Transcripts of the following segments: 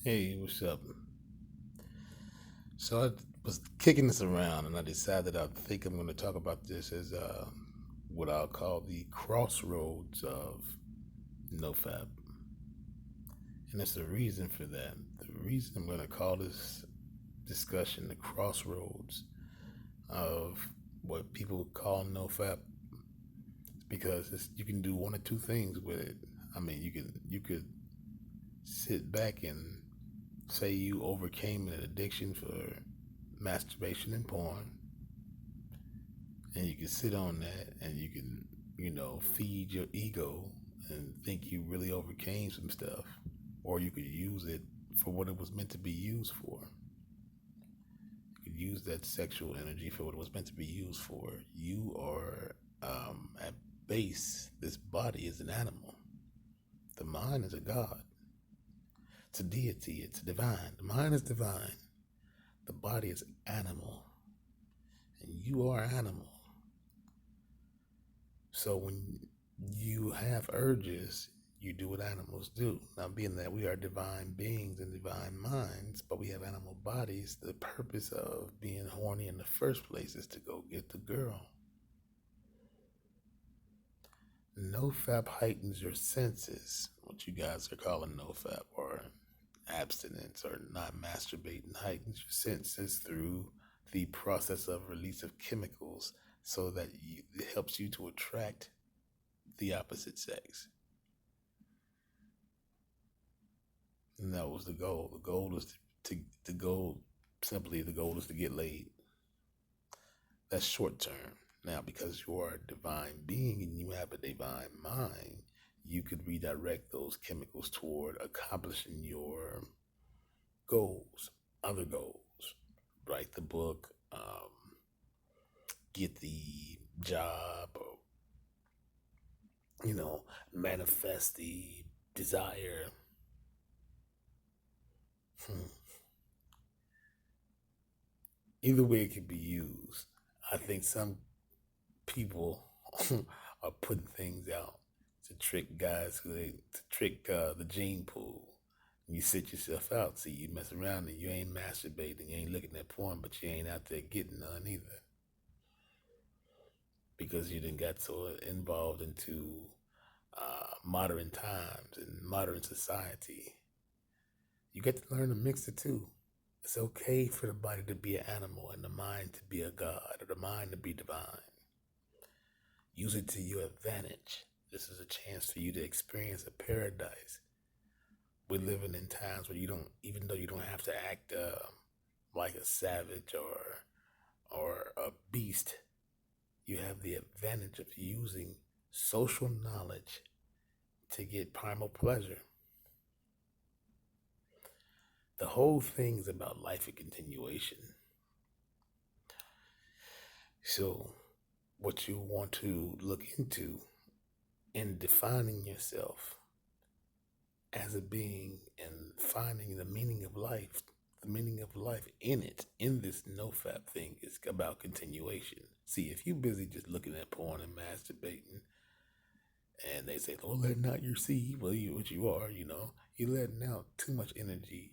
Hey, what's up? So I was kicking this around, and I decided I think I'm going to talk about this as what I'll call the crossroads of NoFap, and there's a reason for that. The reason I'm going to call this discussion the crossroads of what people call NoFap is because you can do one or two things with it. I mean, you could sit back and say you overcame an addiction for masturbation and porn, and you can sit on that and you can, feed your ego and think you really overcame some stuff, or you could use it for what it was meant to be used for. You could use that sexual energy for what it was meant to be used for. You are, at base, this body is an animal. The mind is a god. It's a deity. It's divine. The mind is divine. The body is animal, and you are animal. So when you have urges, you do what animals do. Now, being that we are divine beings and divine minds, but we have animal bodies, the purpose of being horny in the first place is to go get the girl. No fap heightens your senses, what you guys are calling no fap or abstinence or not masturbating, heightens your senses through the process of release of chemicals so that it helps you to attract the opposite sex. And that was the goal. The goal is to go simply the goal is to get laid. That's short term. Now, because you are a divine being and you have a divine mind, you could redirect those chemicals toward accomplishing your goals, other goals. Write the book, get the job, or, manifest the desire. Hmm. Either way it can be used. I think some people are putting things out to trick guys to trick the gene pool. You sit yourself out. See, you mess around and you ain't masturbating, you ain't looking at porn, but you ain't out there getting none either because you didn't got so involved into modern times and modern society. You get to learn to mix the two. It's okay for the body to be an animal and the mind to be a god or the mind to be divine. Use it to your advantage. This is a chance for you to experience a paradise. We're living in times where you don't, even though you don't have to act like a savage or a beast, you have the advantage of using social knowledge to get primal pleasure. The whole thing is about life and continuation. So, what you want to look into in defining yourself as a being and finding the meaning of life in it, in this nofap thing, is about continuation. See, if you busy just looking at porn and masturbating, and they say, "Oh, letting out your seed," well, what you are, you're letting out too much energy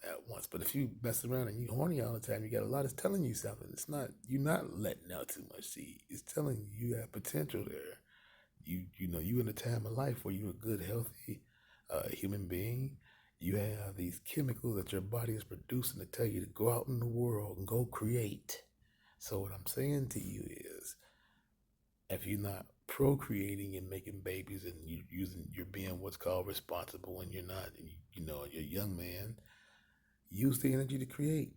at once. But if you mess around and you horny all the time, you got a lot. It's telling you something. It's not you're not letting out too much seed. It's telling you have potential there. You in a time of life where you're a good, healthy human being. You have these chemicals that your body is producing to tell you to go out in the world and go create. So what I'm saying to you is, if you're not procreating and making babies and you're being what's called responsible when you're not, you're a young man, use the energy to create.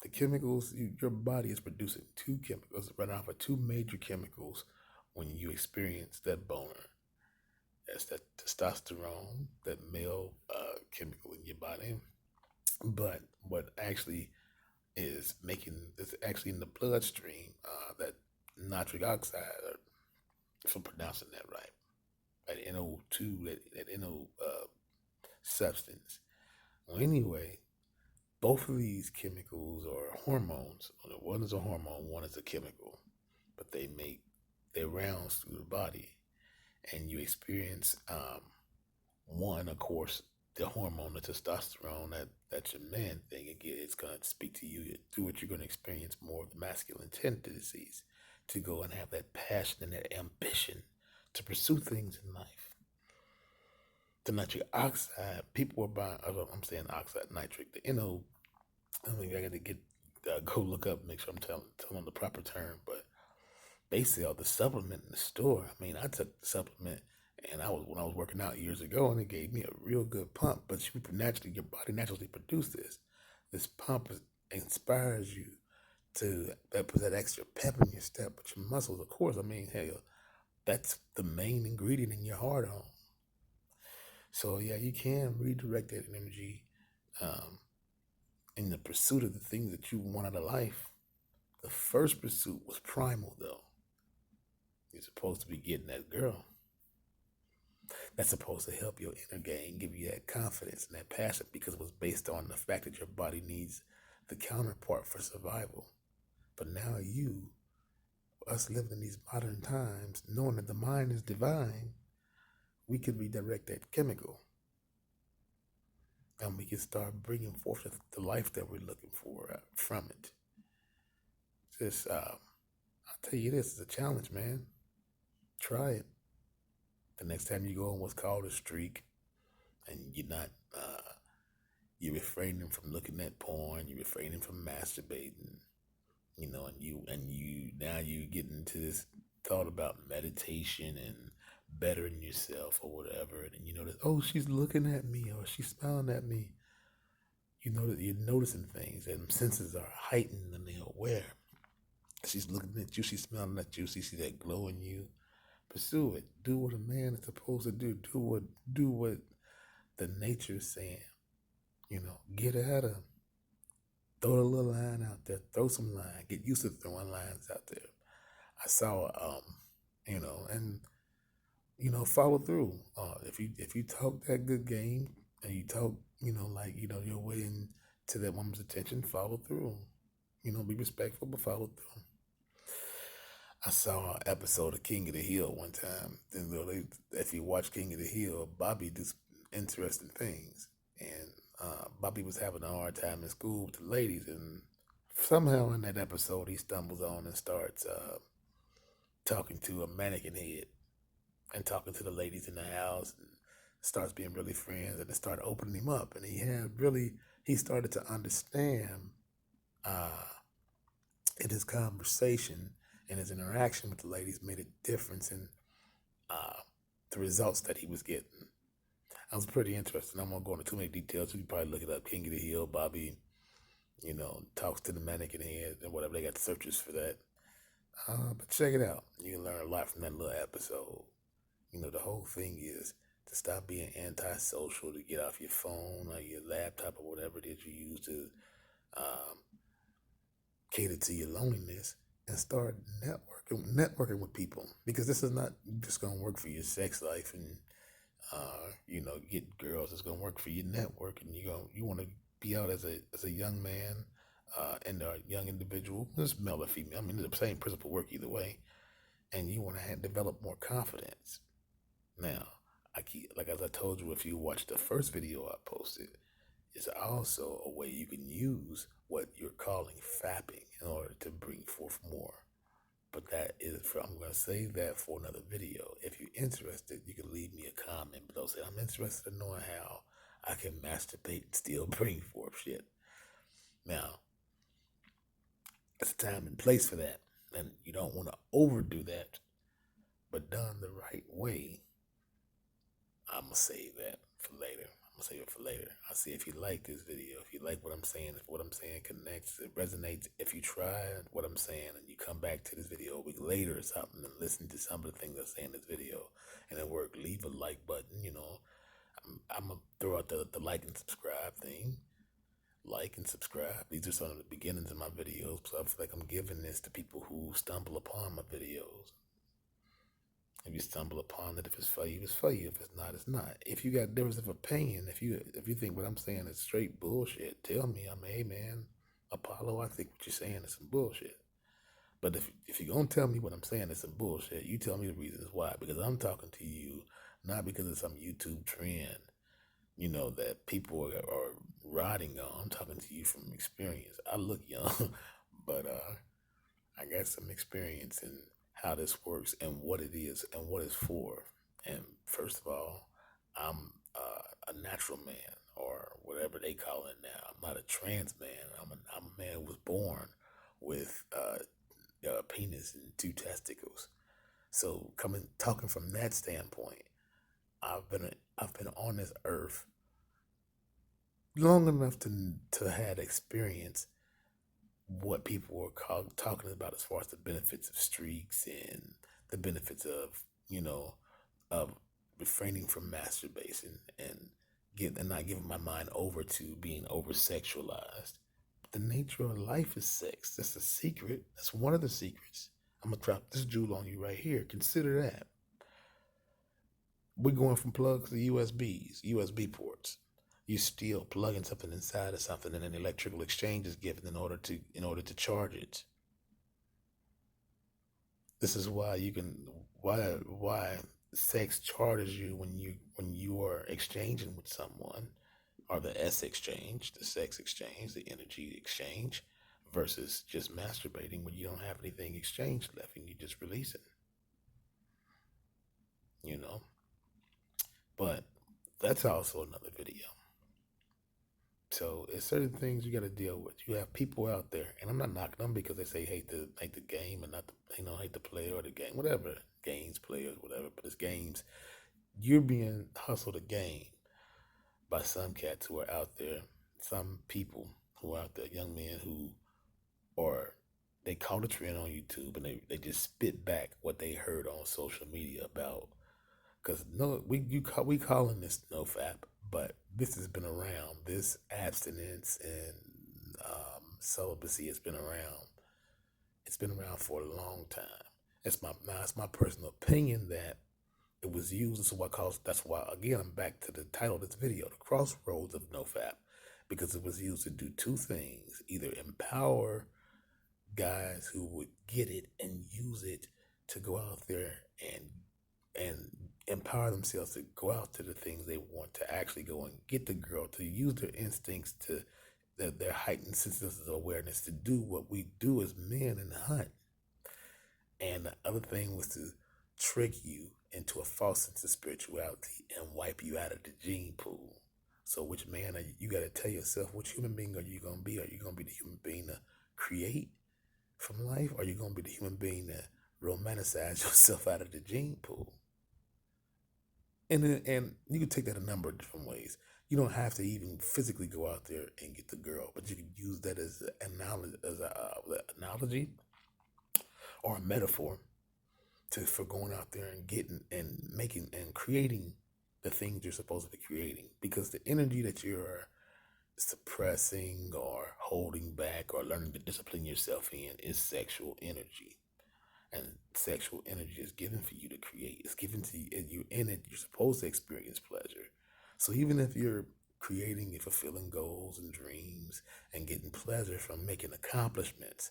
The chemicals, your body is producing two chemicals, right off of two major chemicals when you experience that boner. That's that testosterone, that male chemical in your body. But what actually is actually in the bloodstream, that nitric oxide, if I'm pronouncing that right, that NO2, that NO substance. Well, anyway, both of these chemicals are hormones. One is a hormone, one is a chemical, but they make their rounds through the body, and you experience one, of course, the hormone, the testosterone, that's your man thing. Again, it's gonna speak to you through what you're gonna experience more of the masculine tendencies to go and have that passion and that ambition to pursue things in life. The nitric oxide, people are buying. I'm saying oxide, nitric. The NO. I mean, I got to get go look up, make sure I'm telling the proper term. But they sell the supplement in the store. I mean, I took the supplement, and I was when I was working out years ago, and it gave me a real good pump. But your body naturally produces this. This pump inspires you to that put that extra pep in your step. But your muscles, of course. I mean, hell, that's the main ingredient in your heart home. So yeah, you can redirect that energy um, in the pursuit of the things that you want out of life. The first pursuit was primal, though. You're supposed to be getting that girl. That's supposed to help your inner game, give you that confidence and that passion because it was based on the fact that your body needs the counterpart for survival. But now us living in these modern times, knowing that the mind is divine, we could redirect that chemical and we can start bringing forth the life that we're looking for from it. Just, I'll tell you this, it's a challenge, man. Try it. The next time you go on what's called a streak, and you're not, you're refraining from looking at porn, you're refraining from masturbating, and you now you get into this thought about meditation and bettering yourself or whatever, and you notice, oh, she's looking at me or she's smiling at me. You know that you're noticing things, and senses are heightened and they're aware. She's looking at you, she's smelling at you, she see that glow in you. Pursue it. Do what a man is supposed to do. Do what the nature is saying. Get at her. Throw a little line out there. Throw some line. Get used to throwing lines out there. I saw, and follow through. If you talk that good game and you talk, your way into that woman's attention, follow through. Be respectful, but follow through. I saw an episode of King of the Hill one time. If you watch King of the Hill, Bobby does interesting things. And Bobby was having a hard time in school with the ladies. And somehow in that episode, he stumbles on and starts talking to a mannequin head and talking to the ladies in the house. And starts being really friends. And it started opening him up. And he started to understand in his conversation and his interaction with the ladies made a difference in the results that he was getting. That was pretty interesting. I'm going to go into too many details. You can probably look it up. King of the Hill, Bobby, talks to the mannequin head and whatever. They got searches for that. But check it out. You can learn a lot from that little episode. The whole thing is to stop being antisocial, to get off your phone or your laptop or whatever it is you use to cater to your loneliness and start networking with people, because this is not just going to work for your sex life and get girls. It's going to work for your network, and you want to be out as a young man and a young individual, this male or female. I mean, the same principle work either way, and you want to develop more confidence. Now, as I told you, if you watch the first video I posted, it's also a way you can use what you're calling fapping in order to bring forth more. But I'm going to save that for another video. If you're interested, you can leave me a comment below saying, I'm interested in knowing how I can masturbate and still bring forth shit. Now, there's a time and place for that. And you don't want to overdo that. But done the right way, I'm going to save that for later. Save it for later. I'll see if you like this video, if you like what I'm saying, if what I'm saying connects, it resonates. If you try what I'm saying and you come back to this video a week later or something and listen to some of the things I say in this video and it worked, leave a like button. I'm going to throw out the like and subscribe thing. Like and subscribe. These are some of the beginnings of my videos, so I feel like I'm giving this to people who stumble upon my videos. If you stumble upon it, if it's for you, it's for you. If it's not, it's not. If you got difference of opinion, if you think what I'm saying is straight bullshit, tell me. Hey man, Apollo, I think what you're saying is some bullshit. But if you're gonna tell me what I'm saying is some bullshit, you tell me the reasons why. Because I'm talking to you, not because of some YouTube trend. that people are riding on. I'm talking to you from experience. I look young, but I got some experience in how this works and what it is and what it's for. And first of all, I'm a natural man or whatever they call it now. I'm not a trans man. I'm a man who was born with a penis and two testicles. So coming talking from that standpoint, I've been on this earth long enough to have experience what people were talking about as far as the benefits of streaks and the benefits of of refraining from masturbation and not giving my mind over to being over sexualized. The nature of life is sex. That's a secret. That's one of the secrets. I'm gonna drop this jewel on you right here. Consider that. We're going from plugs to USBs, USB ports. You still plugging something inside of something, and an electrical exchange is given in order to charge it. This is why you can why sex charges you when you are exchanging with someone, or the S exchange, the sex exchange, the energy exchange, versus just masturbating when you don't have anything exchanged left and you just release it. You know, but that's also another video. So it's certain things you got to deal with. You have people out there, and I'm not knocking them because they say hate the game and not the, hate the player or the game, whatever games, players, whatever. But it's games. You're being hustled a game by some cats who are out there, some people who are out there, young men who are they caught a trend on YouTube and they just spit back what they heard on social media about. Because no, we calling this no fap, but this has been around. This abstinence and celibacy has been around. It's been around for a long time. It's my personal opinion that it was used. That's why again I'm back to the title of this video, the crossroads of no fap, because it was used to do two things: either empower guys who would get it and use it to go out there and empower themselves to go out to the things they want, to actually go and get the girl, to use their instincts, to their heightened senses of awareness, to do what we do as men and hunt. And the other thing was to trick you into a false sense of spirituality and wipe you out of the gene pool. So which man are you? You got to tell yourself, which human being are you going to be? Are you going to be the human being to create from life? Or are you going to be the human being that romanticize yourself out of the gene pool? And you can take that a number of different ways. You don't have to even physically go out there and get the girl, but you can use that as an analogy or a metaphor for going out there and getting and making and creating the things you're supposed to be creating. Because the energy that you're suppressing or holding back or learning to discipline yourself in is sexual energy. And sexual energy is given for you to create. It's given to you, and you're in it. You're supposed to experience pleasure. So even if you're creating and fulfilling goals and dreams and getting pleasure from making accomplishments,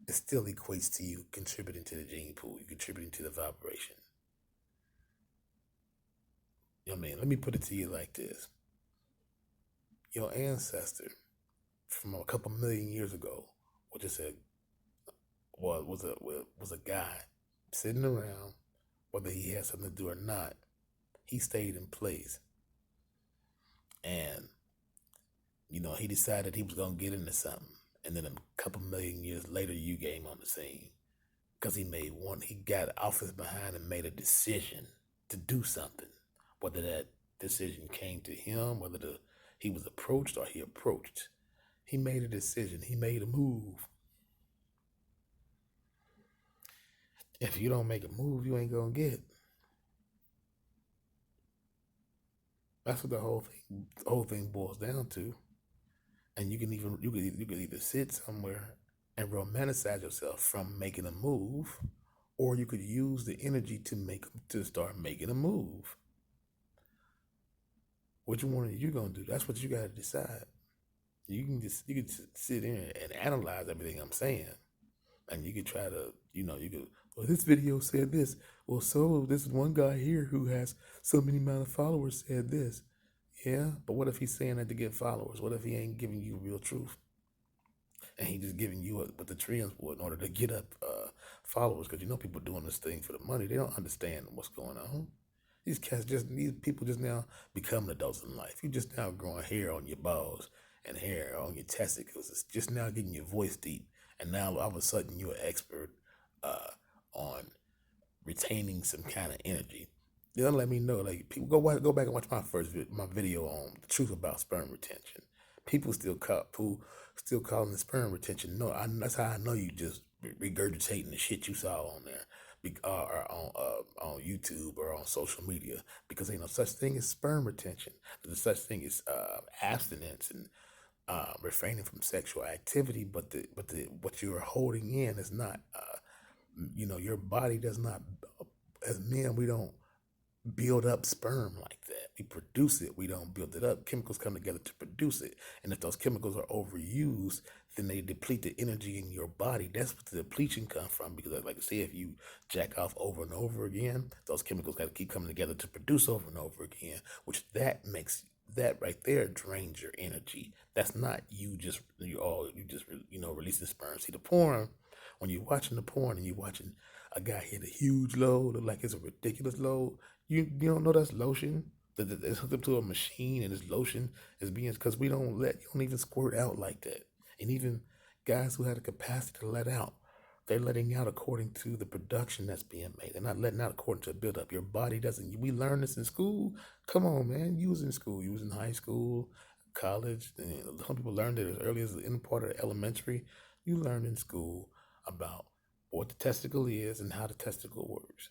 it still equates to you contributing to the gene pool. You're contributing to the vibration. You know what I mean? Let me put it to you like this. Your ancestor from a couple million years ago, what just said, was a guy sitting around, whether he had something to do or not. He stayed in place, and he decided he was gonna get into something. And then a couple million years later, you came on the scene because he got off his behind and made a decision to do something. Whether that decision came to him, he was approached or he approached, he made a decision. He made a move. If you don't make a move, you ain't gonna get. That's what the whole thing boils down to. And you can either sit somewhere and romanticize yourself from making a move, or you could use the energy to start making a move. Which one are you gonna do? That's what you gotta decide. You can sit there and analyze everything I'm saying, and you could try to well, this video said this. Well, so this one guy here who has so many amount of followers said this. Yeah, but what if he's saying that to get followers? What if he ain't giving you real truth and he just giving you what the trends for in order to get up followers? Because you know people doing this thing for the money. They don't understand what's going on. These people just now becoming adults in life. You just now growing hair on your balls and hair on your testicles. It's just now getting your voice deep, and now all of a sudden you're an expert on retaining some kind of energy. They don't let me know. Like people go back and watch my video on the truth about sperm retention. People still calling the sperm retention. No, that's how I know you just regurgitating the shit you saw on there, or on YouTube or on social media, because ain't no such thing as sperm retention. There's such thing as abstinence and refraining from sexual activity, but what you're holding in is not. Your body does not. As men, we don't build up sperm like that. We produce it. We don't build it up. Chemicals come together to produce it. And if those chemicals are overused, then they deplete the energy in your body. That's what the depletion comes from. Because like I say, if you jack off over and over again, those chemicals got to keep coming together to produce over and over again, which that right there drains your energy. That's not you just releasing sperm. See the porn, when you're watching the porn and you're watching a guy hit a huge load, look like it's a ridiculous load, you don't know that's lotion. That it's hooked up to a machine and this lotion is being, because you don't even squirt out like that. And even guys who have the capacity to let out, they're letting out according to the production that's being made. They're not letting out according to a buildup. Your body doesn't. We learn this in school. Come on, man. You was in school. You was in high school, college. And some people learned it as early as in part of elementary. You learned in school about what the testicle is and how the testicle works.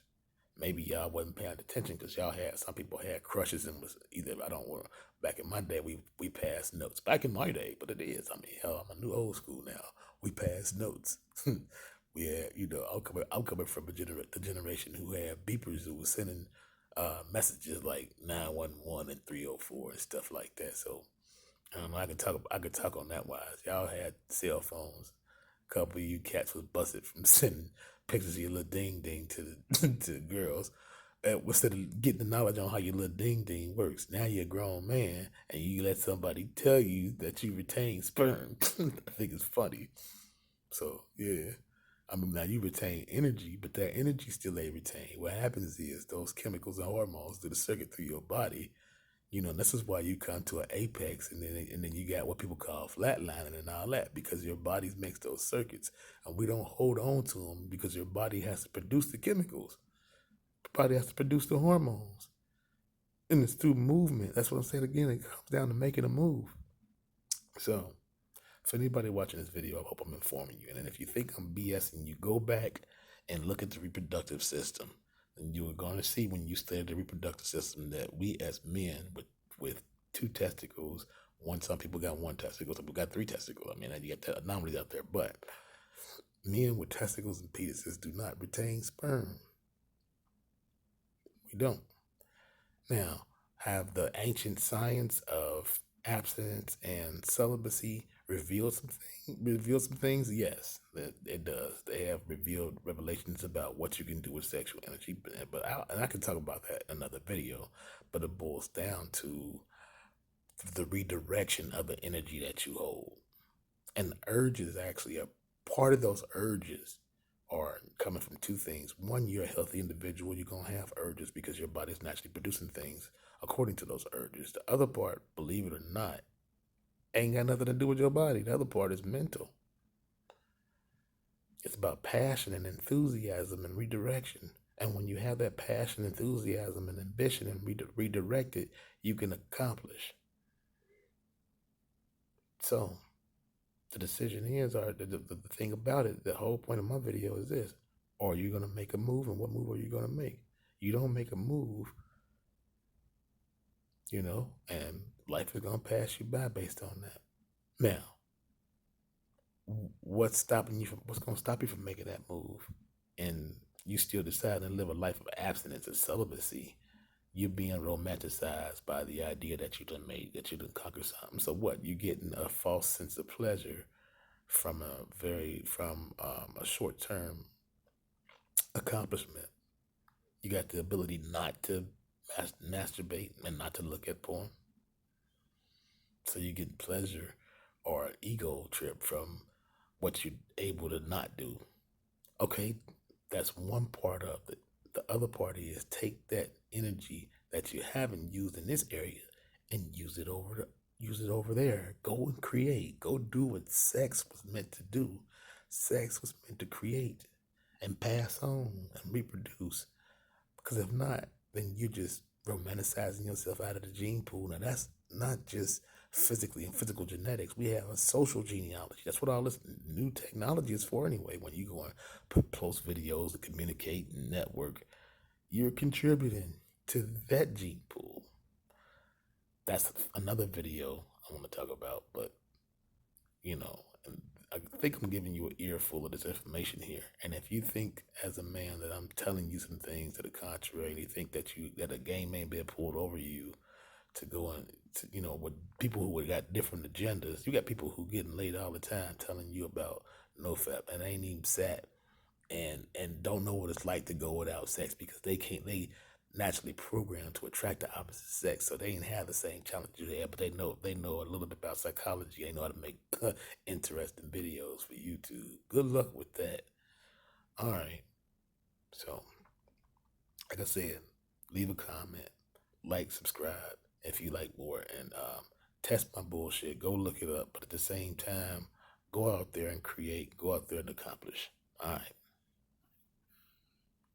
Maybe y'all wasn't paying attention because some people had crushes and was either, I don't want, back in my day, we passed notes. Back in my day, but it is. I mean, hell, I'm a new old school now. We passed notes. We had, I'm coming from the generation who had beepers who was sending messages like 911 and 304 and stuff like that. So I could talk on that wise. Y'all had cell phones. A couple of you cats was busted from sending pictures of your little ding ding to to the girls. Instead of getting the knowledge on how your little ding ding works, now you're a grown man and you let somebody tell you that you retain sperm. I think it's funny. So yeah, I mean now you retain energy, but that energy still ain't retained. What happens is those chemicals and hormones do the circuit through your body. This is why you come to an apex, and then you got what people call flatlining and all that, because your body makes those circuits, and we don't hold on to them because your body has to produce the chemicals. The body has to produce the hormones, and it's through movement. That's what I'm saying again. It comes down to making a move. So, for anybody watching this video, I hope I'm informing you. And then if you think I'm BSing, you go back and look at the reproductive system. And you are going to see when you study the reproductive system that we as men with two testicles, some people got one testicle, some people got three testicles. I mean, you got the anomalies out there, but men with testicles and penises do not retain sperm. We don't. Now, have the ancient science of abstinence and celibacy revealed some things? Yes, it does. They have revealed revelations about what you can do with sexual energy, and I can talk about that in another video. But it boils down to the redirection of the energy that you hold, and the urges actually a part of those urges are coming from two things. One, you're a healthy individual, you're going to have urges because your body's naturally producing things according to those urges. The other part, believe it or not, ain't got nothing to do with your body. The other part is mental. It's about passion and enthusiasm and redirection. And when you have that passion, enthusiasm, and ambition and redirect it, you can accomplish. So the decision is, or the thing about it, the whole point of my video is this: are you going to make a move, and what move are you going to make? You don't make a move, and life is going to pass you by based on that. Now, what's going to stop you from making that move? And you still decide to live a life of abstinence and celibacy. You're being romanticized by the idea that you done conquer something. So what? You're getting a false sense of pleasure from a short-term accomplishment. You got the ability not to masturbate and not to look at porn. So you get pleasure or an ego trip from what you're able to not do. Okay, that's one part of it. The other part is take that energy that you haven't used in this area and use it over there. Go and create. Go do what sex was meant to do. Sex was meant to create and pass on and reproduce. Because if not, then you're just romanticizing yourself out of the gene pool. Now that's not just physically and physical genetics. We have a social genealogy. That's what all this new technology is for anyway. When you go and post videos to communicate and network, you're contributing to that gene pool. That's another video I want to talk about, but you know, I think I'm giving you an earful of this information here. And if you think as a man that I'm telling you some things to the contrary, and you think that a game may be pulled over you to go and to, with people who got different agendas, you got people who getting laid all the time telling you about no fap and ain't even sat and don't know what it's like to go without sex because they naturally programmed to attract the opposite sex, so they ain't have the same challenge you have, but they know a little bit about psychology. They know how to make interesting videos for YouTube. Good luck with that. All right. So, like I said, leave a comment, like, subscribe if you like more, and test my bullshit. Go look it up, but at the same time, go out there and create. Go out there and accomplish. All right.